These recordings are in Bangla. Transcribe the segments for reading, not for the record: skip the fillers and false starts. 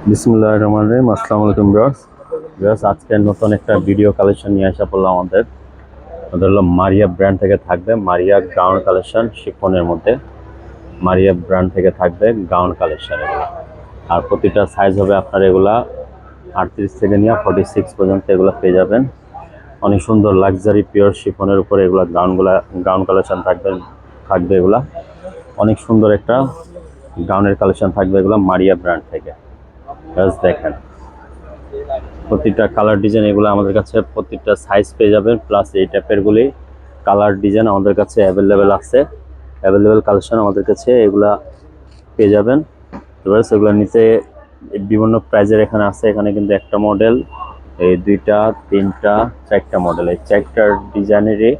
বিসমুল্লাহির রহমানির রহিম। আসসালামু আলাইকুম ভিউয়ার্স, আজকে নতুন একটা ভিডিও কালেকশন নিয়ে আসা পড়লাম। আমাদের হলো মারিয়া ব্র্যান্ড থেকে থাকবে মারিয়া গাউন কালেকশন শিফনের মধ্যে। মারিয়া ব্র্যান্ড থেকে থাকবে গাউন কালেকশন এগুলো, আর প্রতিটা সাইজ হবে আপনার এগুলা 38 থেকে নিয়ে 46 পর্যন্ত এগুলো পেয়ে যাবেন। অনেক সুন্দর লাক্সারি পিওর শিফনের উপরে এগুলা গাউন কালেকশন থাকবে এগুলা। অনেক সুন্দর একটা গাউনের কালেকশন থাকবে এগুলো মারিয়া ব্র্যান্ড থেকে। দেখেন প্রতিটা কালার ডিজাইন এগুলো আমাদের কাছে প্রত্যেকটা সাইজ পেয়ে যাবেন, প্লাস এই টাইপেরগুলি কালার ডিজাইন আমাদের কাছে অ্যাভেলেবেল আছে। অ্যাভেলেবেল কালেকশন আমাদের কাছে এগুলা পেয়ে যাবেন। এবার সেগুলো নিচে বিভিন্ন প্রাইজের এখানে আছে। এখানে কিন্তু একটা মডেল, এই দুইটা, তিনটা, চারটা মডেল, এই চারটার ডিজাইনেরই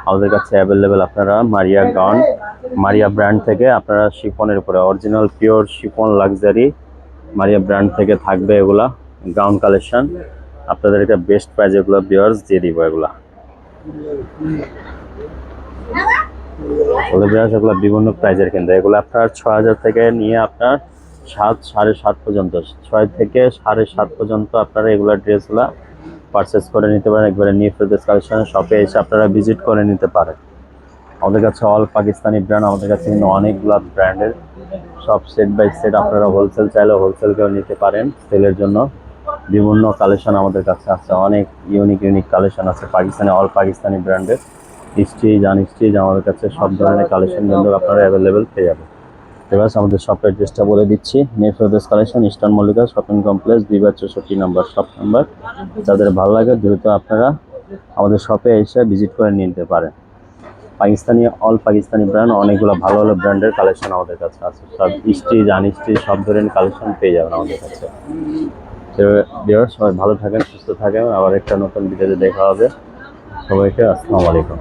আমাদের কাছে অ্যাভেলেবেল। আপনারা মারিয়া ব্র্যান্ড থেকে আপনারা শিফনের উপরে অরিজিনাল পিওর শিফন লাক্সারি মারিয়া ব্র্যান্ড থেকে থাকবে এগুলা গাউন কালেকশন। আপনাদের এটা বেস্ট প্রাইস এগুলো ভিউয়ার্স দিয়ে দিব। এগুলো এগুলো বিভিন্ন প্রাইজের, কিন্তু এগুলো আপনার 6000 থেকে নিয়ে আপনার 7, 7.5 পর্যন্ত, 6 থেকে 7.5 পর্যন্ত আপনারা এগুলা ড্রেসগুলা পারচেস করে নিতে পারেন। একবারে নিউ ফেরদৌস কালেকশন শপে এসে আপনারা ভিজিট করে নিতে পারেন। আমাদের কাছে অল পাকিস্তানি ব্র্যান্ড, আমাদের কাছে কিন্তু অনেকগুলো ব্র্যান্ডের সব সেট বাই সেট আপনারা হোলসেল চাইলে হোলসেল করে নিতে পারেন। সেলের জন্য বিভিন্ন কালেকশন আমাদের কাছে আছে, অনেক ইউনিক কালেকশন আছে পাকিস্তানি, অল পাকিস্তানি ব্র্যান্ডের স্টিচ আমাদের কাছে সব ধরনের কালেকশন কিন্তু আপনারা অ্যাভেলেবেল পেয়ে যাবেন। এবার আমাদের শপের অ্যাড্রেসটা বলে দিচ্ছি। New Ferdous collection, eastern Mallika shopping complex, 2/64 নম্বর শপ নাম্বার। যাদের ভালো লাগে দ্রুত আপনারা আমাদের শপে এসে ভিজিট করে নিতে পারেন। পাকিস্তানি, অল পাকিস্তানি ব্র্যান্ড, অনেকগুলো ভালো ভালো ব্র্যান্ডের কালেকশন আমাদের কাছে আছে। সব স্টিচ আনস্টিচ সব ধরনের কালেকশন পেয়ে যাবেন আমাদের কাছে। তো ভিউয়ার্স, সবাই ভালো থাকেন, সুস্থ থাকেন। আবার একটা নতুন ভিডিওতে দেখা হবে। সবাইকে আসসালামু আলাইকুম।